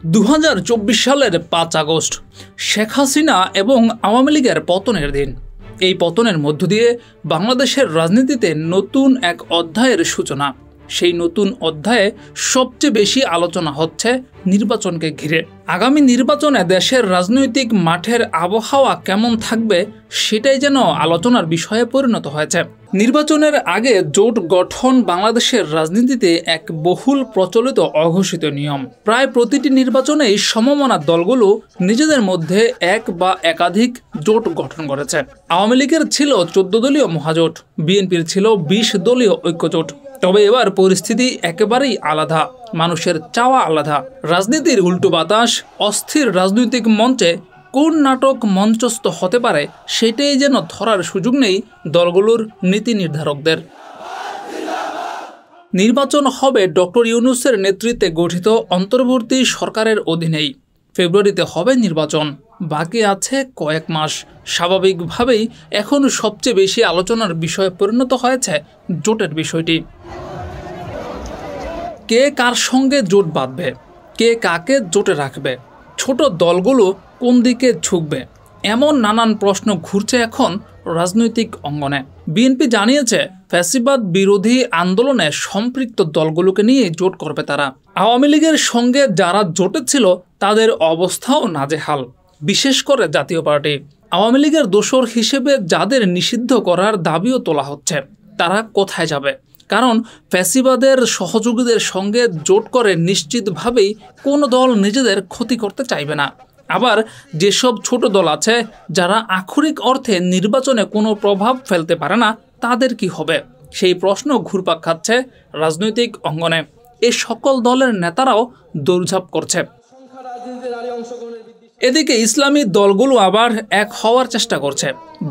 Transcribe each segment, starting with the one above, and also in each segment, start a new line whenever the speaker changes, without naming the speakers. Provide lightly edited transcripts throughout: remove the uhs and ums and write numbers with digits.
2024 সালের 5 আগস্ট শেখ হাসিনা এবং আওয়ামী লীগের পতনের দিন। এই পতনের মধ্য দিয়ে বাংলাদেশের রাজনীতিতে নতুন এক অধ্যায়ের সূচনা। সেই নতুন অধ্যায়ে সবচেয়ে বেশি আলোচনা হচ্ছে নির্বাচনকে ঘিরে। আগামী নির্বাচনে দেশের রাজনৈতিক মাঠের আবহাওয়া কেমন থাকবে সেটাই যেন আলোচনার বিষয়ে পরিণত হয়েছে। নির্বাচনের আগে জোট গঠন বাংলাদেশের রাজনীতিতে এক বহুল প্রচলিত অঘোষিত নিয়ম। প্রায় প্রতিটি নির্বাচনেই সমমনা দলগুলো নিজেদের মধ্যে এক বা একাধিক জোট গঠন করেছে। আওয়ামী লীগের ছিল 14 দলীয় মহাজোট, বিএনপির ছিল 20 দলীয় ঐক্যজোট। তবে এবার পরিস্থিতি একেবারেই আলাদা, মানুষের চাওয়া আলাদা। রাজনীতির উল্টো বাতাস, অস্থির রাজনৈতিক মঞ্চে কোন নাটক মঞ্চস্থ হতে পারে সেটাই যেন ধরার সুযোগ নেই দলগুলোর নীতি নির্ধারকদের। নির্বাচন হবে ডক্টর ইউনূসের নেতৃত্বে গঠিত অন্তর্বর্তী সরকারের অধীনেই। ফেব্রুয়ারিতে হবে নির্বাচন, বাকি আছে কয়েক মাস। স্বাভাবিকভাবেই এখন সবচেয়ে বেশি আলোচনার বিষয়ে পরিণত হয়েছে জোটের বিষয়টি। কে কার সঙ্গে জোট বাঁধবে, কে কাকে জোটে রাখবে, ছোট দলগুলো কোন দিকে ঝুঁকবে, এমন নানান প্রশ্ন ঘুরছে এখন রাজনৈতিক অঙ্গনে। বিএনপি জানিয়েছে ফ্যাসিবাদ বিরোধী আন্দোলনে সম্পৃক্ত দলগুলোকে নিয়ে জোট করবে তারা। আওয়ামী লীগের সঙ্গে যারা জোটে ছিল তাদের অবস্থাও নাজেহাল, বিশেষ করে জাতীয় পার্টি। আওয়ামী লীগের দোসর হিসেবে যাদের নিষিদ্ধ করার দাবিও তোলা হচ্ছে, তারা কোথায় যাবে? কারণ ফ্যাসিবাদের সহযোগীদের সঙ্গে জোট করে নিশ্চিতভাবেই কোনো দল নিজেদের ক্ষতি করতে চাইবে না। আবার যেসব ছোট দল আছে যারা আক্ষরিক অর্থে নির্বাচনে কোনো প্রভাব ফেলতে পারে না, তাদের কি হবে? সেই প্রশ্ন ঘুরপাক খাচ্ছে রাজনৈতিক অঙ্গনে। এই সকল দলের নেতারাও দৌড়ঝাঁপ করছে। এদিকে ইসলামী দলগুলো আবার এক হওয়ার চেষ্টা করছে।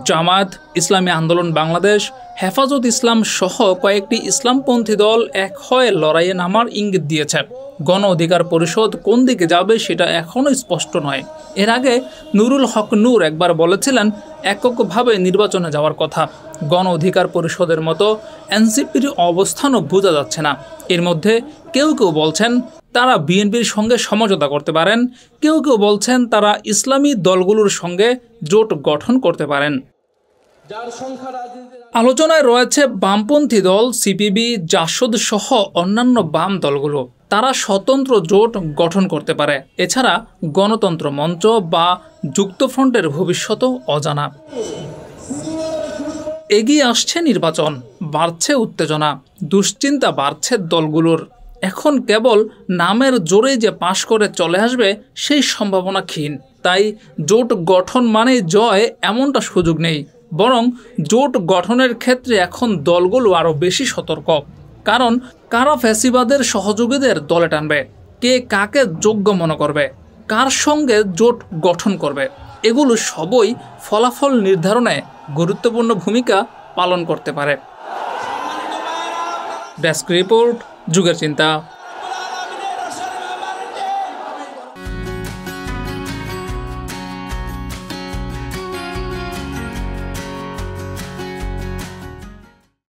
জামায়াত, ইসলামী আন্দোলন বাংলাদেশ, হেফাজত ইসলাম সহ কয়েকটি ইসলামপন্থী দল এক হয়ে লড়াইয়ে নামার ইঙ্গিত দিয়েছে। গণ অধিকার পরিষদ কোন দিকে যাবে সেটা এখনও স্পষ্ট নয়। এর আগে নুরুল হক নূর একবার বলেছিলেন এককভাবে নির্বাচনে যাওয়ার কথা। গণ অধিকার পরিষদের মতো এনসিপির অবস্থানও বোঝা যাচ্ছে না। এর মধ্যে কেউ কেউ বলছেন তারা বিএনপির সঙ্গে সমঝোতা করতে পারেন, কেউ কেউ বলছেন তারা ইসলামী দলগুলোর সঙ্গে জোট গঠন করতে পারেন। আলোচনায় রয়েছে বামপন্থী দল সিপিবি, জাসদ সহ অন্যান্য বাম দলগুলো। তারা স্বতন্ত্র জোট গঠন করতে পারে। এছাড়া গণতন্ত্র মঞ্চ বা যুক্তফ্রন্টের ভবিষ্যতও অজানা। এগিয়ে আসছে নির্বাচন, বাড়ছে উত্তেজনা, দুশ্চিন্তা বাড়ছে দলগুলোর। এখন কেবল নামের জোরেই যে পাশ করে চলে আসবে সেই সম্ভাবনা ক্ষীণ। তাই জোট গঠন মানে জয় এমনটা সুযোগ নেই, বরং জোট গঠনের ক্ষেত্রে এখন দলগুলো আরও বেশি সতর্ক। কারণ কারা ফ্যাসিবাদের সহযোগীদের দলে টানবে, কে কাকে যোগ্য মনে করবে, কার সঙ্গে জোট গঠন করবে, এগুলো সবই ফলাফল নির্ধারণে গুরুত্বপূর্ণ ভূমিকা পালন করতে পারে। ডেস্ক রিপোর্ট, যুগের চিন্তা।